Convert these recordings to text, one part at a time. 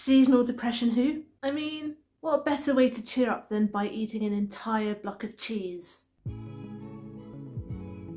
Seasonal depression who? I mean, what better way to cheer up than by eating an entire block of cheese?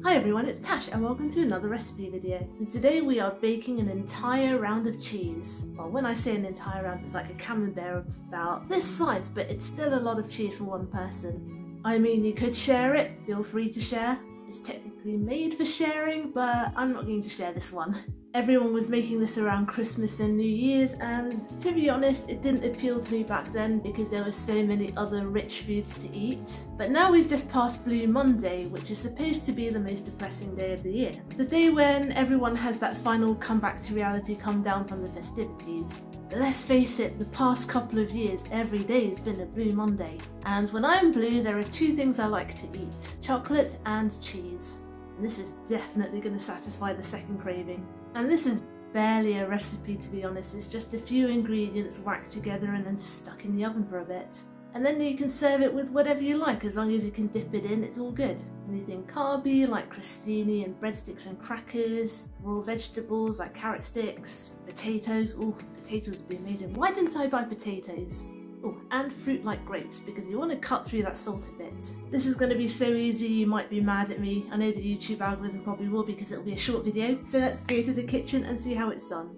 Hi everyone, it's Tash and welcome to another recipe video. And today we are baking an entire round of cheese. Well, when I say an entire round, it's like a Camembert of about this size, but it's still a lot of cheese for one person. I mean, you could share it, feel free to share. It's technically made for sharing, but I'm not going to share this one. Everyone was making this around Christmas and New Year's, and to be honest, it didn't appeal to me back then because there were so many other rich foods to eat. But now we've just passed Blue Monday, which is supposed to be the most depressing day of the year. The day when everyone has that final comeback to reality come down from the festivities. But let's face it, the past couple of years, every day has been a Blue Monday. And when I'm blue, there are two things I like to eat: chocolate and cheese. And this is definitely going to satisfy the second craving. And this is barely a recipe, to be honest. It's just a few ingredients whacked together and then stuck in the oven for a bit. And then you can serve it with whatever you like, as long as you can dip it in, it's all good. Anything carby like crostini and breadsticks and crackers, raw vegetables like carrot sticks, potatoes. Ooh, potatoes would be amazing. Why didn't I buy potatoes? Oh, and fruit like grapes, because you want to cut through that salt a bit. This is going to be so easy, you might be mad at me. I know the YouTube algorithm probably will, because it'll be a short video. So let's go to the kitchen and see how it's done.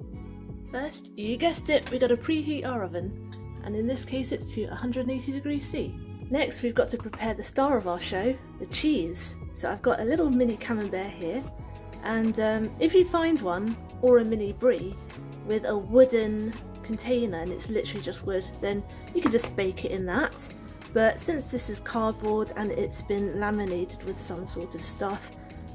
First, you guessed it, we got to preheat our oven. And in this case it's to 180 degrees C. Next we've got to prepare the star of our show, the cheese. So I've got a little mini Camembert here. And if you find one, or a mini brie, with a wooden container and it's literally just wood, then you can just bake it in that. But since this is cardboard and it's been laminated with some sort of stuff,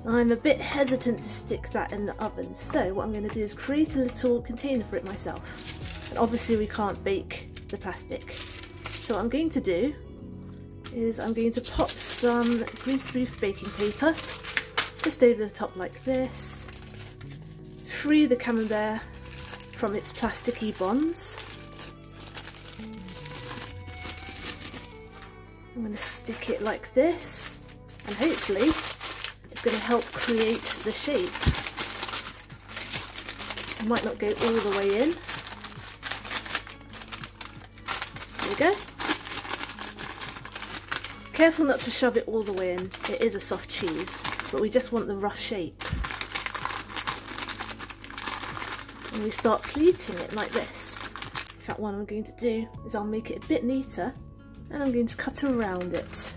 I'm a bit hesitant to stick that in the oven. So what I'm going to do is create a little container for it myself. And obviously we can't bake the plastic. So what I'm going to do is I'm going to pop some greaseproof baking paper just over the top like this. Free the Camembert from its plasticky bonds. I'm going to stick it like this, and hopefully it's going to help create the shape. It might not go all the way in. There we go. Careful not to shove it all the way in. It is a soft cheese, but we just want the rough shape. And we start pleating it like this. In fact, what I'm going to do is I'll make it a bit neater and I'm going to cut around it.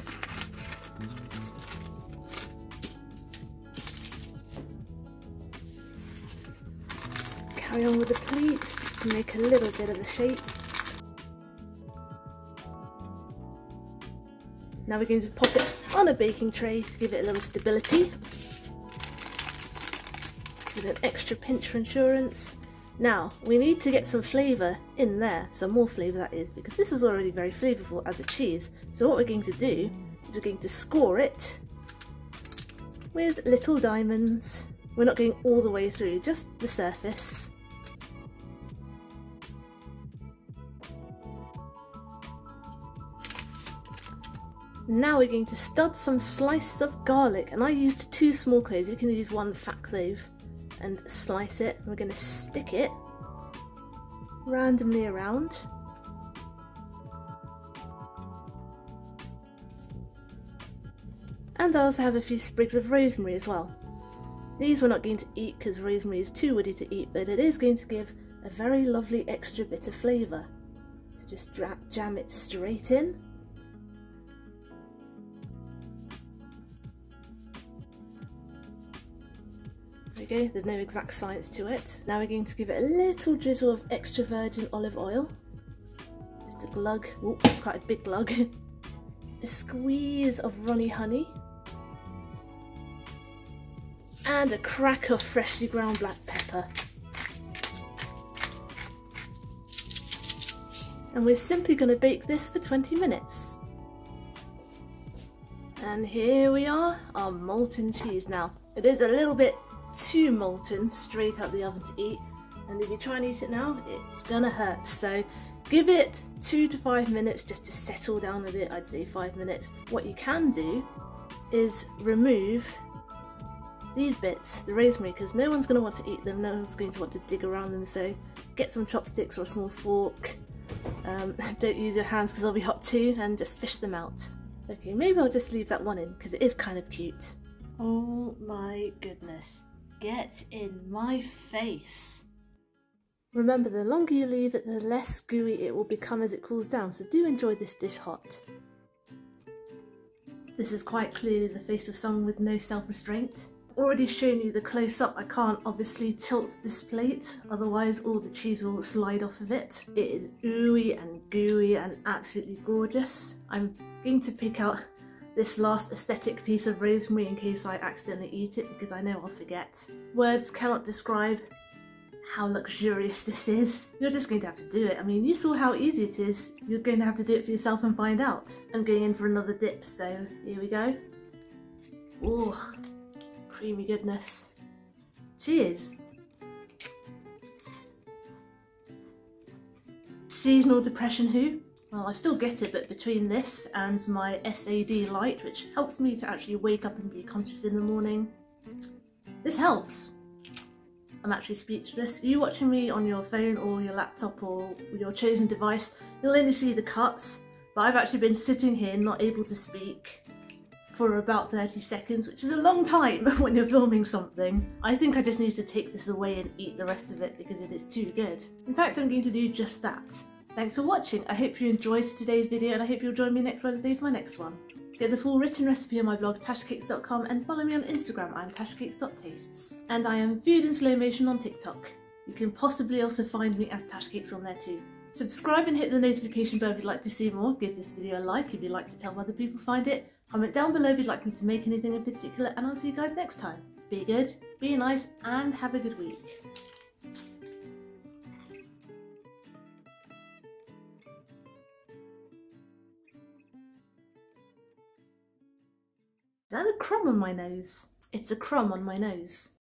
Carry on with the pleats just to make a little bit of a shape. Now we're going to pop it on a baking tray to give it a little stability. With an extra pinch for insurance. Now, we need to get some flavour in there, some more flavour that is, because this is already very flavourful as a cheese. So what we're going to do is we're going to score it with little diamonds. We're not going all the way through, just the surface. Now we're going to stud some slices of garlic, and I used 2 small cloves. You can use 1 fat clove. And slice it. We're going to stick it randomly around. And I also have a few sprigs of rosemary as well. These we're not going to eat because rosemary is too woody to eat, but it is going to give a very lovely extra bit of flavour. So just jam it straight in. There we go, there's no exact science to it. Now we're going to give it a little drizzle of extra virgin olive oil. Just a glug, oh, it's quite a big glug. A squeeze of runny honey. And a crack of freshly ground black pepper. And we're simply going to bake this for 20 minutes. And here we are, our molten cheese. Now, it is a little bit too molten straight out the oven to eat, and if you try and eat it now, it's gonna hurt. So give it 2 to 5 minutes just to settle down a bit. I'd say 5 minutes. What you can do is remove these bits, the rosemary, because no one's going to want to eat them, no one's going to want to dig around them, so get some chopsticks or a small fork. Don't use your hands because they'll be hot too, and just fish them out. Okay, maybe I'll just leave that one in because it is kind of cute. Oh my goodness, get in my face. Remember, the longer you leave it, the less gooey it will become as it cools down, so do enjoy this dish hot. This is quite clearly the face of someone with no self-restraint. Already shown you the close-up. I can't obviously tilt this plate, otherwise all the cheese will slide off of it. It is ooey and gooey and absolutely gorgeous. I'm going to pick out this last aesthetic piece of rosemary in case I accidentally eat it, because I know I'll forget. Words cannot describe how luxurious this is. You're just going to have to do it. I mean, you saw how easy it is. You're going to have to do it for yourself and find out. I'm going in for another dip, so here we go. Ooh, creamy goodness. Cheers. Seasonal depression who? Well, I still get it, but between this and my SAD light, which helps me to actually wake up and be conscious in the morning, this helps. I'm actually speechless. You watching me on your phone or your laptop or your chosen device, you'll only see the cuts, but I've actually been sitting here not able to speak for about 30 seconds, which is a long time when you're filming something. I think I just need to take this away and eat the rest of it because it is too good. In fact, I'm going to do just that. Thanks for watching. I hope you enjoyed today's video, and I hope you'll join me next Wednesday for my next one. Get the full written recipe on my blog tashcakes.com and follow me on Instagram. I'm tashcakes.tastes. And I am Food in Slow Motion on TikTok. You can possibly also find me as Tashcakes on there too. Subscribe and hit the notification bell if you'd like to see more. Give this video a like if you'd like to tell other people find it. Comment down below if you'd like me to make anything in particular, and I'll see you guys next time. Be good, be nice, and have a good week. Is that a crumb on my nose? It's a crumb on my nose.